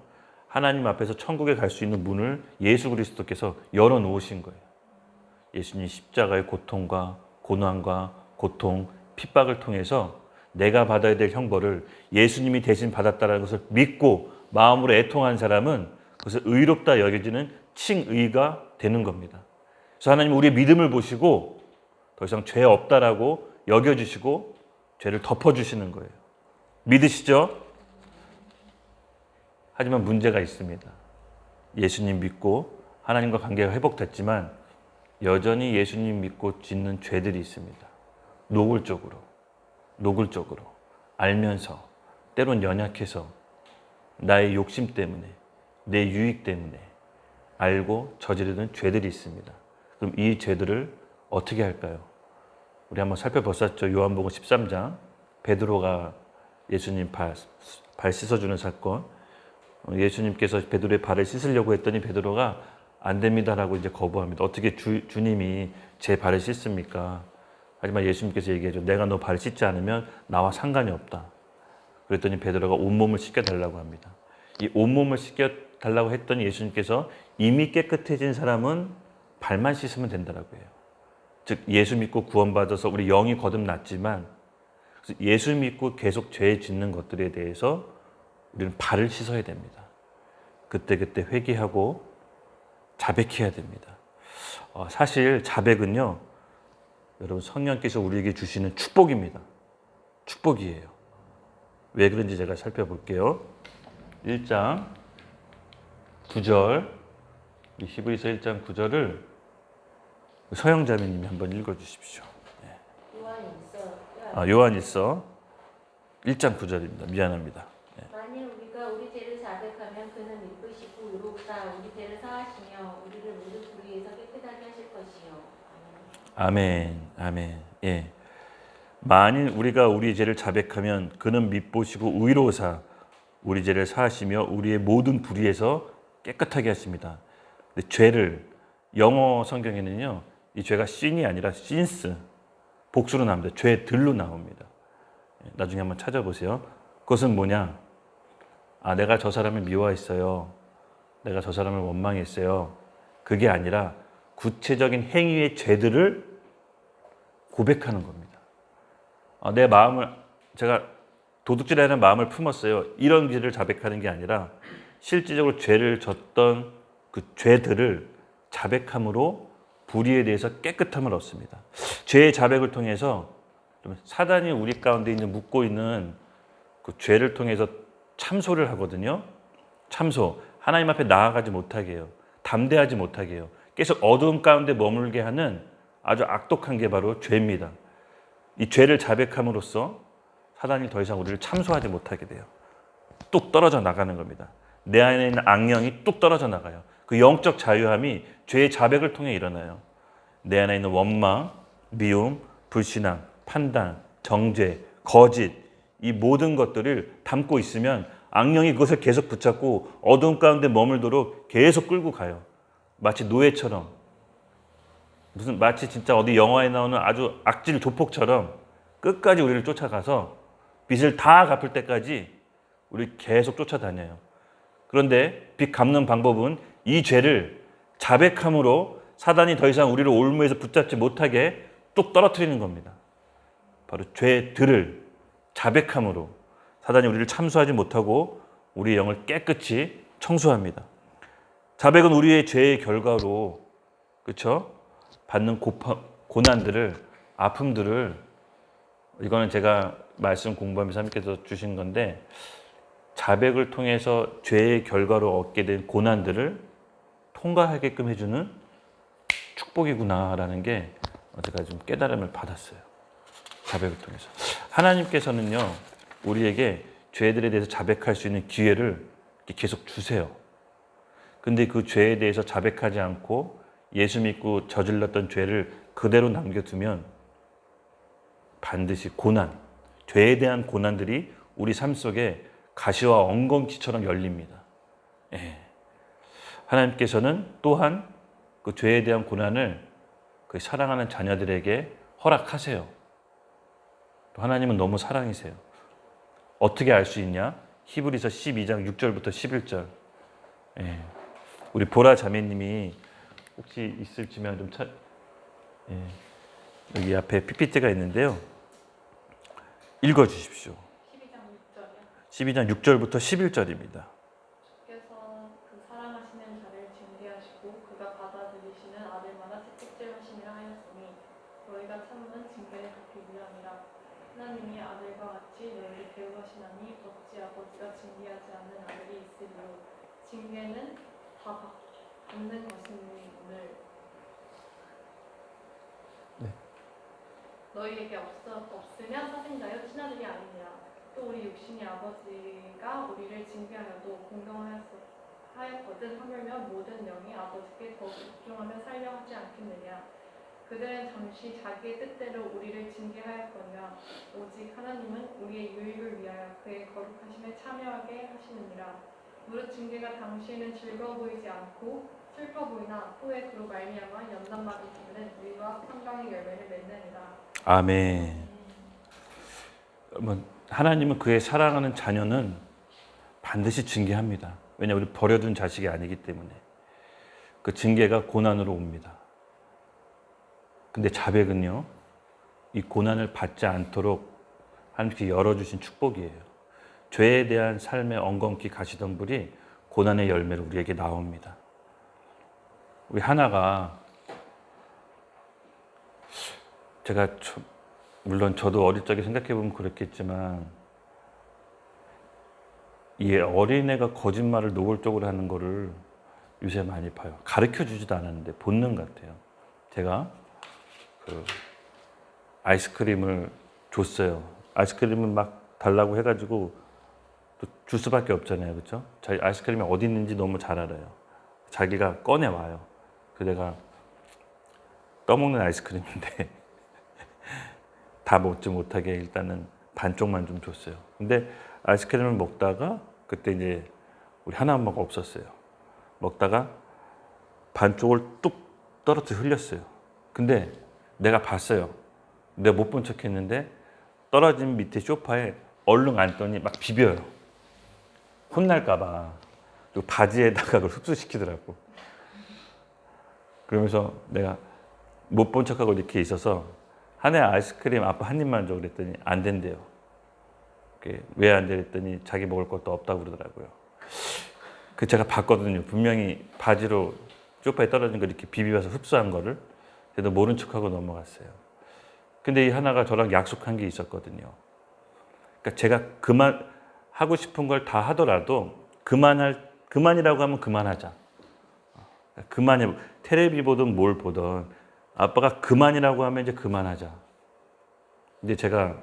하나님 앞에서 천국에 갈 수 있는 문을 예수 그리스도께서 열어놓으신 거예요. 예수님 십자가의 고통과 고난과 고통, 핍박을 통해서 내가 받아야 될 형벌을 예수님이 대신 받았다는 것을 믿고 마음으로 애통한 사람은 그것을 의롭다 여겨지는 칭의가 되는 겁니다. 그래서 하나님은 우리의 믿음을 보시고 더 이상 죄 없다라고 여겨주시고 죄를 덮어주시는 거예요. 믿으시죠? 하지만 문제가 있습니다. 예수님 믿고 하나님과 관계가 회복됐지만 여전히 예수님 믿고 짓는 죄들이 있습니다. 노골적으로 알면서 때론 연약해서 나의 욕심 때문에 내 유익 때문에 알고 저지르는 죄들이 있습니다. 그럼 이 죄들을 어떻게 할까요? 우리 한번 살펴봤었죠. 요한복음 13장 베드로가 예수님 발 씻어주는 사건. 예수님께서 베드로의 발을 씻으려고 했더니 베드로가 안 됩니다라고 이제 거부합니다. 어떻게 주님이 제 발을 씻습니까? 하지만 예수님께서 얘기하죠. 내가 너 발을 씻지 않으면 나와 상관이 없다. 그랬더니 베드로가 온몸을 씻겨달라고 합니다. 이 온몸을 씻겨달라고 했더니 예수님께서 이미 깨끗해진 사람은 발만 씻으면 된다라고 해요. 즉 예수 믿고 구원받아서 우리 영이 거듭났지만 예수 믿고 계속 죄 짓는 것들에 대해서 우리는 발을 씻어야 됩니다. 그때그때 회개하고 자백해야 됩니다. 사실 자백은요, 여러분 성령께서 우리에게 주시는 축복입니다. 축복이에요. 왜 그런지 제가 살펴볼게요. 1장 9절, 히브리서 1장 9절을 서영자매님이 한번 읽어주십시오. 요한일서 1장 9절입니다. 미안합니다. 만일 우리가 우리 죄를 자백하면 그는 믿으시고 의롭다 우리 죄를 사하시며 우리를 모든 불의에서 깨끗하게 하실 것이요. 아멘. 아멘. 예. 만일 우리가 우리 죄를 자백하면 그는 믿보시고 의로우사 우리 죄를 사하시며 우리의 모든 불의에서 깨끗하게 하십니다. 근데 죄를 영어 성경에는요, 이 죄가 sin이 아니라 sins, 복수로 나옵니다. 죄들로 나옵니다. 나중에 한번 찾아보세요. 그것은 뭐냐? 내가 저 사람을 미워했어요. 내가 저 사람을 원망했어요. 그게 아니라 구체적인 행위의 죄들을 고백하는 겁니다. 내 마음을, 제가 도둑질하는 마음을 품었어요. 이런 죄를 자백하는 게 아니라 실질적으로 죄를 졌던 그 죄들을 자백함으로 불의에 대해서 깨끗함을 얻습니다. 죄의 자백을 통해서 사단이 우리 가운데 있는 묻고 있는 그 죄를 통해서 참소를 하거든요. 참소. 하나님 앞에 나아가지 못하게 해요. 담대하지 못하게 해요. 계속 어두움 가운데 머물게 하는 아주 악독한 게 바로 죄입니다. 이 죄를 자백함으로써 사단이 더 이상 우리를 참소하지 못하게 돼요. 뚝 떨어져 나가는 겁니다. 내 안에 있는 악령이 뚝 떨어져 나가요. 그 영적 자유함이 죄의 자백을 통해 일어나요. 내 안에 있는 원망, 미움, 불신앙, 판단, 정죄, 거짓, 이 모든 것들을 담고 있으면 악령이 그것을 계속 붙잡고 어두움 가운데 머물도록 계속 끌고 가요. 마치 노예처럼, 마치 진짜 어디 영화에 나오는 아주 악질 조폭처럼 끝까지 우리를 쫓아가서 빚을 다 갚을 때까지 우리 계속 쫓아다녀요. 그런데 빚 갚는 방법은 이 죄를 자백함으로 사단이 더 이상 우리를 올무에서 붙잡지 못하게 뚝 떨어뜨리는 겁니다. 바로 죄들을 자백함으로 사단이 우리를 참수하지 못하고 우리의 영을 깨끗이 청소합니다. 자백은 우리의 죄의 결과로 그렇죠? 받는 고난들을 아픔들을 이거는 제가 말씀 공부하면서 하나님께서 주신 건데 자백을 통해서 죄의 결과로 얻게 된 고난들을 통과하게끔 해주는 축복이구나라는 게 제가 좀 깨달음을 받았어요. 자백을 통해서. 하나님께서는요, 우리에게 죄들에 대해서 자백할 수 있는 기회를 계속 주세요. 근데 그 죄에 대해서 자백하지 않고 예수 믿고 저질렀던 죄를 그대로 남겨두면 반드시 고난, 죄에 대한 고난들이 우리 삶 속에 가시와 엉겅퀴처럼 열립니다. 예. 하나님께서는 또한 그 죄에 대한 고난을 그 사랑하는 자녀들에게 허락하세요. 또 하나님은 너무 사랑이세요. 어떻게 알 수 있냐? 히브리서 12장 6절부터 11절. 예. 우리 보라 자매님이 혹시 있을지면 좀 예. 여기 앞에 PPT가 있는데요. 읽어 주십시오. 12장 6절부터 11절입니다. 주께서 그 사랑하시는 자를 징계하시고 그가 받아들이시는 아들마다 채찍질하심이라 하였으니 너희가 참으면 징계를 갚기 위함이라. 하나님이 아들과 같이 너희를 대우하시나니 어찌 아버지가 징계하지 않는 아들이 있으리요. 징계는 다 받는 것이니를 너희에게 없으면 사생자여 친아들이 아니니라. 또 우리 육신의 아버지가 우리를 징계하여도 공경하였거든 하물며 모든 영이 아버지께 더욱 복종하며 살려 하지 않겠느냐. 그들은 잠시 자기의 뜻대로 우리를 징계하였거니와 오직 하나님은 우리의 유익을 위하여 그의 거룩하심에 참여하게 하시느니라. 무릇 징계가 당시에는 즐거워 보이지 않고 슬퍼 보이나 후에 그로 말미암아 연단받을 때는 의와 평강의 열매를 맺느니라. 아멘. 하나님은 그의 사랑하는 자녀는 반드시 징계합니다. 왜냐하면 우리 버려둔 자식이 아니기 때문에. 그 징계가 고난으로 옵니다. 근데 자백은요, 이 고난을 받지 않도록 하나님께 열어주신 축복이에요. 죄에 대한 삶의 엉겅퀴 가시덤불이 고난의 열매로 우리에게 나옵니다. 우리 하나가 제가 물론 저도 어릴 적에 생각해보면 그랬겠지만 이 어린애가 거짓말을 노골적으로 하는 거를 요새 많이 봐요. 가르쳐주지도 않았는데 본능 같아요. 제가 그 아이스크림을 줬어요. 아이스크림을 막 달라고 해가지고 또 줄 수밖에 없잖아요. 그렇죠? 자기 아이스크림이 어디 있는지 너무 잘 알아요. 자기가 꺼내와요. 그래서 내가 떠먹는 아이스크림인데 다 먹지 못하게 일단은 반쪽만 좀 줬어요. 근데 아이스크림을 먹다가 그때 이제 우리 하나 엄마가 없었어요. 먹다가 반쪽을 뚝 떨어뜨려 흘렸어요. 근데 내가 봤어요. 내가 못 본 척 했는데 떨어진 밑에 소파에 얼른 앉더니 막 비벼요. 혼날까 봐. 그리고 바지에다가 그걸 흡수시키더라고. 그러면서 내가 못 본 척하고 이렇게 있어서 한 해 아이스크림 아빠 한 입만 줘 그랬더니 안 된대요. 왜 안 돼 그랬더니 자기 먹을 것도 없다고 그러더라고요. 그 제가 봤거든요. 분명히 바지로 소파에 떨어진 거 이렇게 비비면서 흡수한 거를. 그래도 모른 척하고 넘어갔어요. 근데 이 하나가 저랑 약속한 게 있었거든요. 그러니까 제가 하고 싶은 걸 다 하더라도 그만이라고 하면 그만하자. 그만해. 텔레비 보든 뭘 보든 아빠가 그만이라고 하면 이제 그만하자. 근데 제가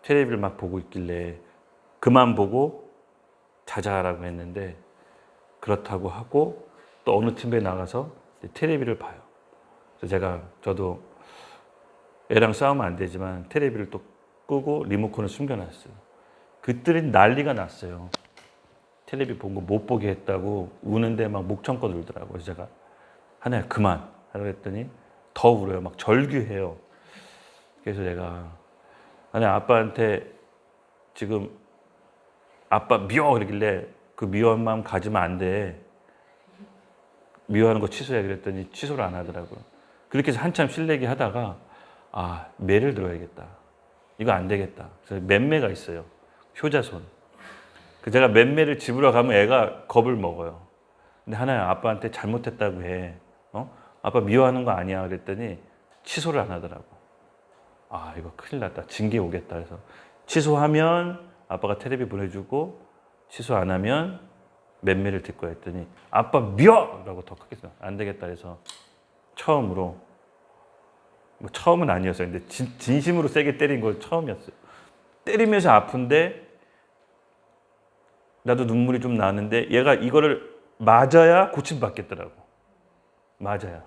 텔레비를 막 보고 있길래 그만 보고 자자라고 했는데 그렇다고 하고 또 어느 팀에 나가서 텔레비를 봐요. 그래서 저도 애랑 싸우면 안 되지만 텔레비를 또 끄고 리모컨을 숨겨놨어요. 그들이 난리가 났어요. 텔레비 본 거 못 보게 했다고 우는데 막 목청껏 울더라고요. 그래서 제가 하나야 그만 하라고 했더니 더 울어요. 막 절규해요. 그래서 제가 하나야 아빠한테 지금 아빠 미워 그러길래 그 미워한 마음 가지면 안 돼. 미워하는 거 취소해 그랬더니 취소를 안 하더라고요. 그렇게 해서 한참 실내기 하다가 매를 들어야겠다. 이거 안 되겠다. 그래서 맴매가 있어요. 효자손. 그 제가 맴매를 집으로 가면 애가 겁을 먹어요. 근데 하나야 아빠한테 잘못했다고 해. 아빠 미워하는 거 아니야. 그랬더니 취소를 안 하더라고. 아 이거 큰일 났다. 징계 오겠다. 그래서 취소하면 아빠가 텔레비 보내주고 취소 안 하면 맴매를 듣고 했더니 아빠 미워! 라고 더 크게 써. 안 되겠다 해서 처음으로 뭐 처음은 아니었어요. 근데 진심으로 세게 때린 건 처음이었어요. 때리면서 아픈데 나도 눈물이 좀 나는데 얘가 이거를 맞아야 고침 받겠더라고. 맞아야.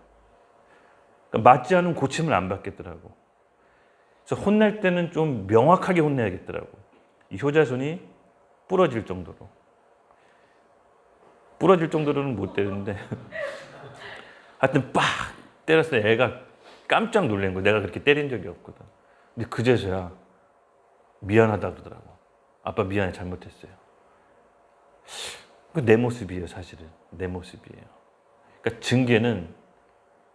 그러니까 맞지 않으면 고침을 안 받겠더라고. 그래서 혼낼 때는 좀 명확하게 혼내야겠더라고. 이 효자손이 부러질 정도로. 부러질 정도로는 못 때리는데 하여튼 빡 때렸을 때 애가 깜짝 놀란 거야. 내가 그렇게 때린 적이 없거든. 근데 그제서야 미안하다 그러더라고. 아빠 미안해, 잘못했어요. 그 내 모습이에요, 사실은. 내 모습이에요. 그러니까 징계는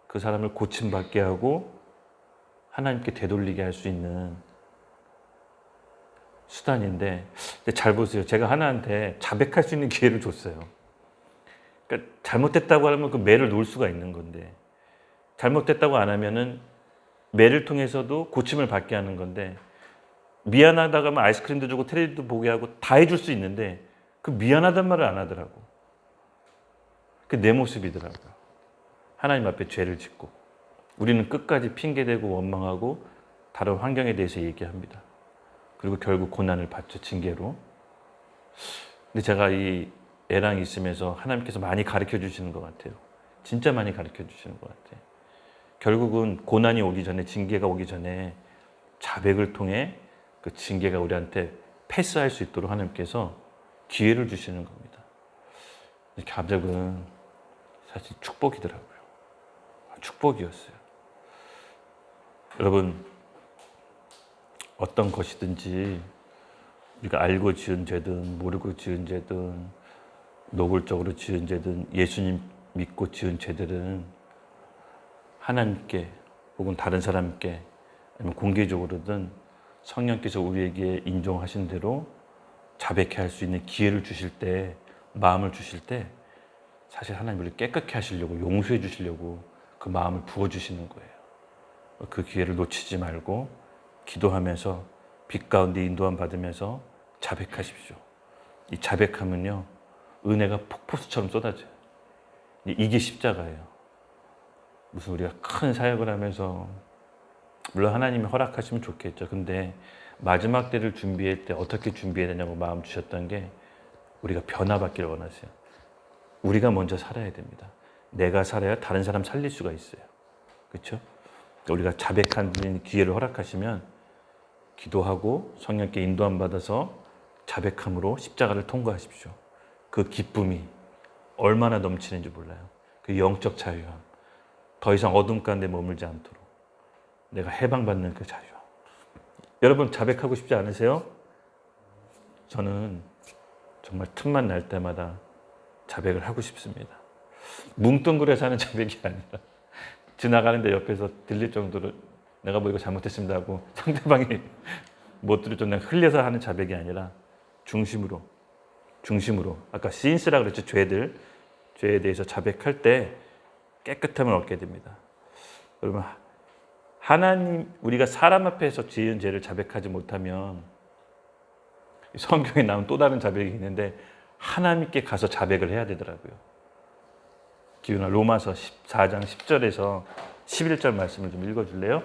그 사람을 고침받게 하고 하나님께 되돌리게 할 수 있는 수단인데, 근데 잘 보세요. 제가 하나한테 자백할 수 있는 기회를 줬어요. 그러니까 잘못했다고 하면 그 매를 놓을 수가 있는 건데, 잘못했다고 안 하면은 매를 통해서도 고침을 받게 하는 건데, 미안하다고 하면 아이스크림도 주고 텔레비도 보게 하고 다 해줄 수 있는데 그 미안하단 말을 안 하더라고. 그게 내 모습이더라고요. 하나님 앞에 죄를 짓고 우리는 끝까지 핑계대고 원망하고 다른 환경에 대해서 얘기합니다. 그리고 결국 고난을 받죠, 징계로. 근데 제가 이 애랑 있으면서 하나님께서 많이 가르쳐 주시는 것 같아요. 진짜 많이 가르쳐 주시는 것 같아요. 결국은 고난이 오기 전에, 징계가 오기 전에 자백을 통해 그 징계가 우리한테 패스할 수 있도록 하나님께서 기회를 주시는 겁니다. 자백은 사실 축복이더라고요. 축복이었어요. 여러분, 어떤 것이든지 우리가 알고 지은 죄든 모르고 지은 죄든 노골적으로 지은 죄든 예수님 믿고 지은 죄들은 하나님께 혹은 다른 사람께 아니면 공개적으로든 성령께서 우리에게 인정하신 대로 자백해 할 수 있는 기회를 주실 때, 마음을 주실 때 사실 하나님 우리를 깨끗게 하시려고, 용서해 주시려고 그 마음을 부어주시는 거예요. 그 기회를 놓치지 말고 기도하면서 빛 가운데 인도함 받으면서 자백하십시오. 이 자백하면요, 은혜가 폭포수처럼 쏟아져요. 이게 십자가예요. 무슨 우리가 큰 사역을 하면서, 물론 하나님이 허락하시면 좋겠죠. 근데 마지막 때를 준비할 때 어떻게 준비해야 되냐고 마음 주셨던 게 우리가 변화받기를 원하세요. 우리가 먼저 살아야 됩니다. 내가 살아야 다른 사람 살릴 수가 있어요. 그렇죠? 우리가 자백하는 기회를 허락하시면 기도하고 성령께 인도함 받아서 자백함으로 십자가를 통과하십시오. 그 기쁨이 얼마나 넘치는지 몰라요. 그 영적 자유함, 더 이상 어둠 가운데 머물지 않도록 내가 해방받는 그 자유함. 여러분 자백하고 싶지 않으세요? 저는 정말 틈만 날 때마다 자백을 하고 싶습니다. 뭉뚱그려서 하는 자백이 아니라 지나가는데 옆에서 들릴 정도로 내가 뭐 이거 잘못했습니다 하고 상대방이 못 들을 정도로 흘려서 하는 자백이 아니라 중심으로 아까 신스라 그랬죠. 죄에 대해서 자백할 때 깨끗함을 얻게 됩니다. 여러분, 하나님, 우리가 사람 앞에서 지은 죄를 자백하지 못하면 성경에 나온 또 다른 자백이 있는데 하나님께 가서 자백을 해야 되더라고요. 기훈아, 로마서 14장 10절에서 11절 말씀을 좀 읽어줄래요?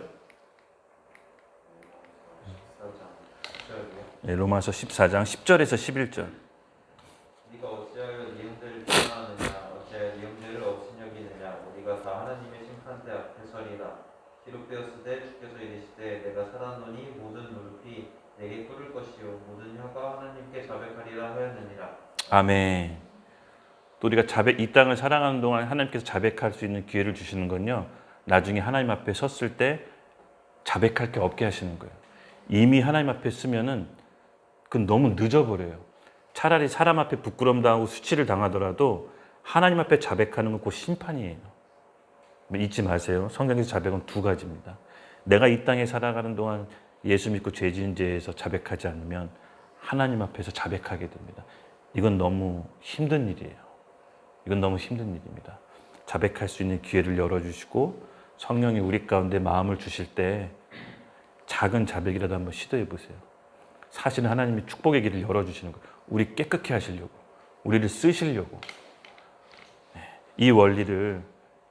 네, 로마서 14장 10절에서 11절. 네가 어찌하여 네 형제를 비방하느냐, 어찌하여 네 형제를 없인 여기느냐, 우리가 다 하나님의 심판대 앞에 서리라. 기록되었을 때 주께서 이르시되 내가 살았노니 모든 무릎이 내게 꿇을 것이요 모든 혀가 하나님께 자백하리라 하였느니라. 아멘. 또 우리가 이 땅을 살아가는 동안 하나님께서 자백할 수 있는 기회를 주시는 건요, 나중에 하나님 앞에 섰을 때 자백할 게 없게 하시는 거예요. 이미 하나님 앞에 쓰면은 그건 너무 늦어버려요. 차라리 사람 앞에 부끄러움 당하고 수치를 당하더라도 하나님 앞에 자백하는 건 곧 심판이에요. 잊지 마세요. 성경에서 자백은 두 가지입니다. 내가 이 땅에 살아가는 동안 예수 믿고 죄 지은 죄에서 자백하지 않으면 하나님 앞에서 자백하게 됩니다. 이건 너무 힘든 일이에요. 이건 너무 힘든 일입니다. 자백할 수 있는 기회를 열어주시고 성령이 우리 가운데 마음을 주실 때 작은 자백이라도 한번 시도해 보세요. 사실은 하나님이 축복의 길을 열어주시는 거예요. 우리 깨끗게 하시려고, 우리를 쓰시려고. 이 원리를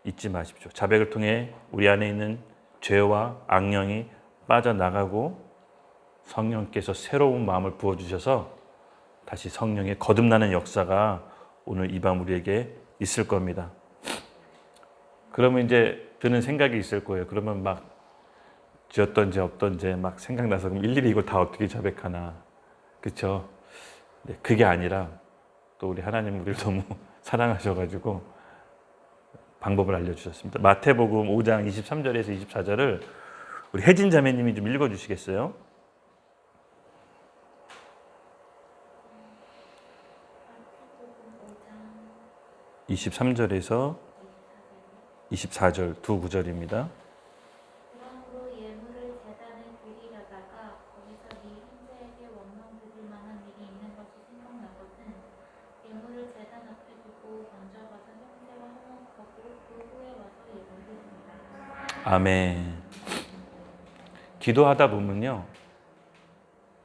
잊지 마십시오. 자백을 통해 우리 안에 있는 죄와 악령이 빠져나가고 성령께서 새로운 마음을 부어주셔서 다시 성령의 거듭나는 역사가 오늘 이 밤 우리에게 있을 겁니다. 그러면 이제 드는 생각이 있을 거예요. 그러면 막 지었던 죄 없던 죄 막 생각나서 그럼 일일이 이걸 다 어떻게 자백하나. 그렇죠? 네, 그게 아니라 또 우리 하나님 우리를 너무 사랑하셔가지고 방법을 알려주셨습니다. 마태복음 5장 23절에서 24절을 우리 혜진 자매님이 좀 읽어주시겠어요? 23절에서 24절 두 구절입니다. 그러므로 예물을 제단에 드리려다가 거기서 네 형제에게 원망 드릴 만한 일이 있는 것이 생각나거든 예물을 제단 앞에 두고 먼저 가서 형제와 화목하고 그 후에 와서 예물 드립니다. 아멘. 기도하다 보면요,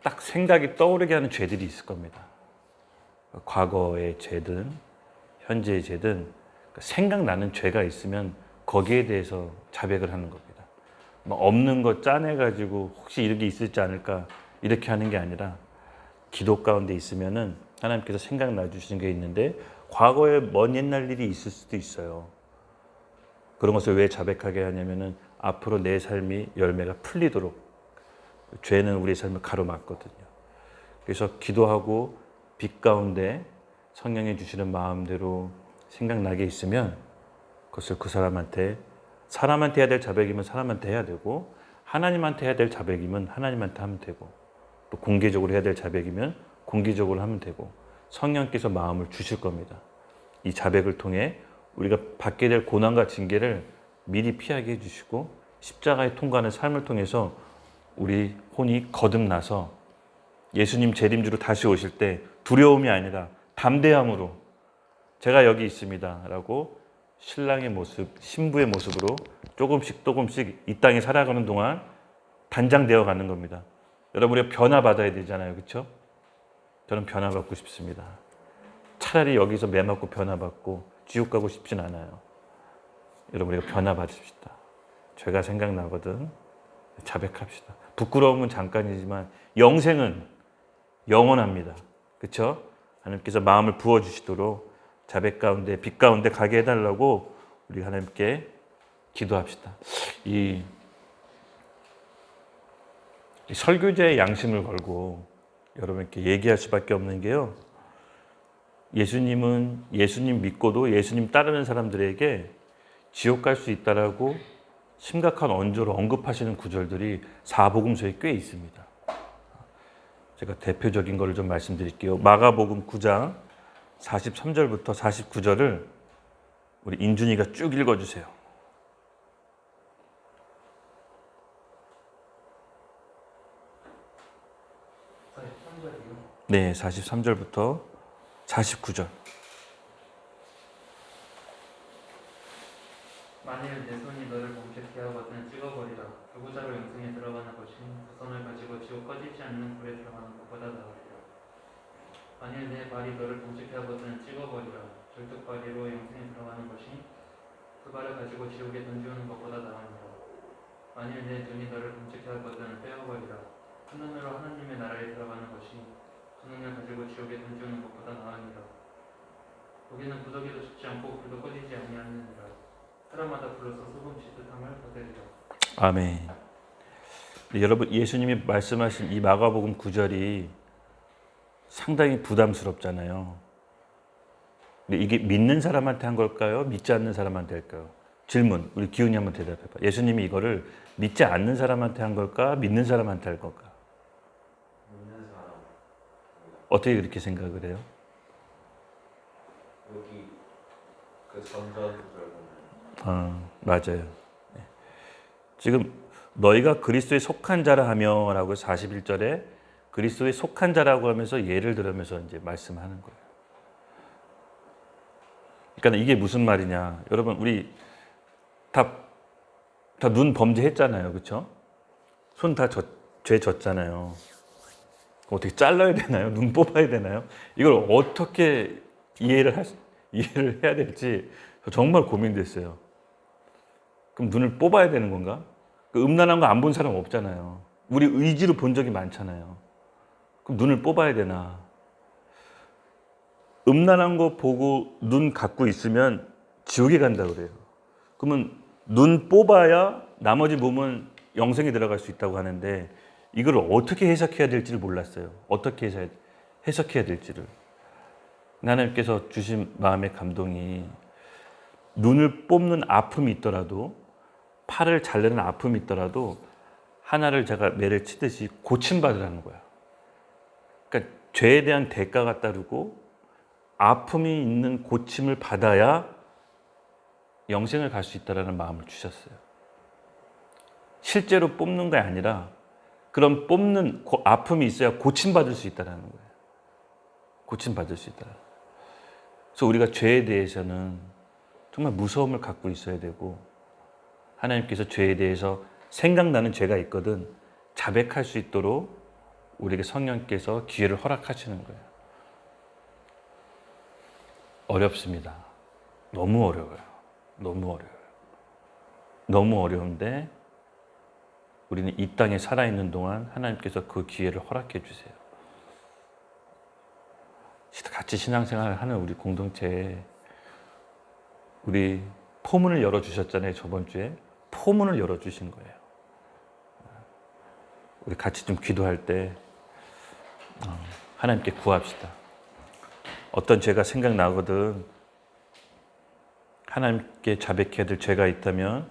딱 생각이 떠오르게 하는 죄들이 있을 겁니다. 과거의 죄든 현재의 죄든 생각나는 죄가 있으면 거기에 대해서 자백을 하는 겁니다. 뭐 없는 거 짜내가지고 혹시 이렇게 있을지 않을까 이렇게 하는 게 아니라 기도 가운데 있으면은 하나님께서 생각나 주시는 게 있는데 과거에 먼 옛날 일이 있을 수도 있어요. 그런 것을 왜 자백하게 하냐면은 앞으로 내 삶이 열매가 풀리도록. 죄는 우리의 삶을 가로막거든요. 그래서 기도하고 빛 가운데 성령이 주시는 마음대로 생각나게 있으면 그것을 그 사람한테 해야 될 자백이면 사람한테 해야 되고 하나님한테 해야 될 자백이면 하나님한테 하면 되고 또 공개적으로 해야 될 자백이면 공개적으로 하면 되고 성령께서 마음을 주실 겁니다. 이 자백을 통해 우리가 받게 될 고난과 징계를 미리 피하게 해주시고 십자가에 통과하는 삶을 통해서 우리 혼이 거듭나서 예수님 재림주로 다시 오실 때 두려움이 아니라 담대함으로 제가 여기 있습니다 라고 신랑의 모습, 신부의 모습으로 조금씩 이 땅에 살아가는 동안 단장되어 가는 겁니다. 여러분 우리가 변화받아야 되잖아요. 그렇죠? 저는 변화받고 싶습니다. 차라리 여기서 매 맞고 변화받고 지옥 가고 싶진 않아요. 여러분 우리가 변화받읍시다. 죄가 생각나거든. 자백합시다. 부끄러움은 잠깐이지만 영생은 영원합니다. 그렇죠? 하나님께서 마음을 부어주시도록 자백 가운데 빛 가운데 가게 해달라고 우리 하나님께 기도합시다. 이 설교자의 양심을 걸고 여러분께 얘기할 수밖에 없는 게요. 예수님은 예수님 믿고도 예수님 따르는 사람들에게 지옥 갈 수 있다라고 심각한 언조로 언급하시는 구절들이 사복음서에 꽤 있습니다. 제가 대표적인 거를 좀 말씀드릴게요. 마가복음 9장 43절부터 49절을 우리 인준이가 쭉 읽어주세요. 네, 43절부터 49절. 만일 내 손이 너를 범죄케 하거든 찍어버리라. 배고자로 영생에 들어가는 것이 두 손을 가지고 지옥 꺼지지 않는 불에 들어가는 것보다 나으리라. 만일 내 발이 너를 범죄케 하거든 찍어버리라. 절뚝발이로 영생에 들어가는 것이 그 발을 가지고 지옥에 던지는 것보다 나으니라. 만일 내 눈이 너를 범죄케 하거든 빼어버리라. 한 눈으로 하나님의 나라에 들어가는 것이 두 눈을 가지고 지옥에 던지는 것보다 나으니라. 거기는 구더기도 죽지 않고 불도 꺼지지 아니하느니라. 사람마다 불러서 소금 씻듯함을 받으리라. 아멘. 네, 여러분 예수님이 말씀하신 이 마가복음 9절이 상당히 부담스럽잖아요. 근데 이게 믿는 사람한테 한 걸까요? 믿지 않는 사람한테 할까요? 질문, 우리 기훈이 한번 대답해봐. 예수님이 이거를 믿지 않는 사람한테 한 걸까? 믿는 사람한테 할 걸까? 믿는 사람. 어떻게 그렇게 생각을 해요? 여기 그 전전 구절 보면 맞아요. 네. 지금 너희가 그리스도에 속한 자라 하며 라고 41절에 그리스도에 속한 자라고 하면서 예를 들으면서 이제 말씀하는 거예요. 그러니까 이게 무슨 말이냐? 여러분 우리 다 눈 범죄했잖아요, 그렇죠? 손 다 죄 졌잖아요. 어떻게 잘라야 되나요? 눈 뽑아야 되나요? 이걸 어떻게 이해를 해야 될지 정말 고민됐어요. 그럼 눈을 뽑아야 되는 건가? 그 음란한 거 안 본 사람 없잖아요. 우리 의지로 본 적이 많잖아요. 그럼 눈을 뽑아야 되나? 음란한 거 보고 눈 갖고 있으면 지옥에 간다 그래요. 그러면 눈 뽑아야 나머지 몸은 영생에 들어갈 수 있다고 하는데 이걸 어떻게 해석해야 될지를 몰랐어요. 어떻게 해석해야 될지를. 하나님께서 주신 마음의 감동이 눈을 뽑는 아픔이 있더라도 팔을 자르는 아픔이 있더라도 하나를 제가 매를 치듯이 고침받으라는 거야. 그러니까 죄에 대한 대가가 따르고 아픔이 있는 고침을 받아야 영생을 갈 수 있다는 마음을 주셨어요. 실제로 뽑는 게 아니라 그런 뽑는 아픔이 있어야 고침받을 수 있다는 거예요. 고침받을 수 있다. 그래서 우리가 죄에 대해서는 정말 무서움을 갖고 있어야 되고 하나님께서 죄에 대해서 생각나는 죄가 있거든 자백할 수 있도록 우리에게 성령께서 기회를 허락하시는 거예요. 어렵습니다. 너무 어려워요. 너무 어려워요. 너무 어려운데 우리는 이 땅에 살아있는 동안 하나님께서 그 기회를 허락해 주세요. 같이 신앙생활을 하는 우리 공동체에 우리 포문을 열어주셨잖아요. 저번 주에 포문을 열어주신 거예요. 우리 같이 좀 기도할 때 하나님께 구합시다. 어떤 죄가 생각나거든 하나님께 자백해야 될 죄가 있다면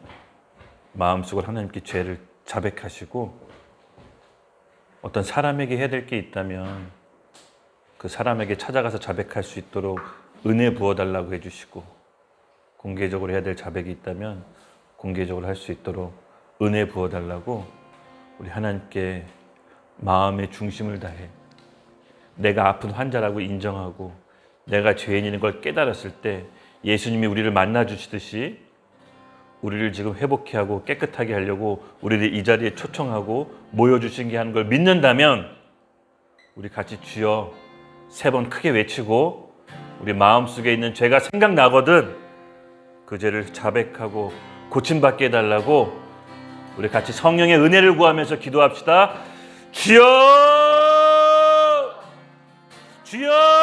마음속으로 하나님께 죄를 자백하시고 어떤 사람에게 해야 될 게 있다면 그 사람에게 찾아가서 자백할 수 있도록 은혜 부어달라고 해주시고 공개적으로 해야 될 자백이 있다면 공개적으로 할 수 있도록 은혜 부어달라고 우리 하나님께 마음의 중심을 다해 내가 아픈 환자라고 인정하고 내가 죄인인 걸 깨달았을 때 예수님이 우리를 만나주시듯이 우리를 지금 회복케 하고 깨끗하게 하려고 우리를 이 자리에 초청하고 모여주신 게 하는 걸 믿는다면 우리 같이 주여 3번 크게 외치고 우리 마음속에 있는 죄가 생각나거든 그 죄를 자백하고 고침받게 해달라고 우리 같이 성령의 은혜를 구하면서 기도합시다. 주여! 주여!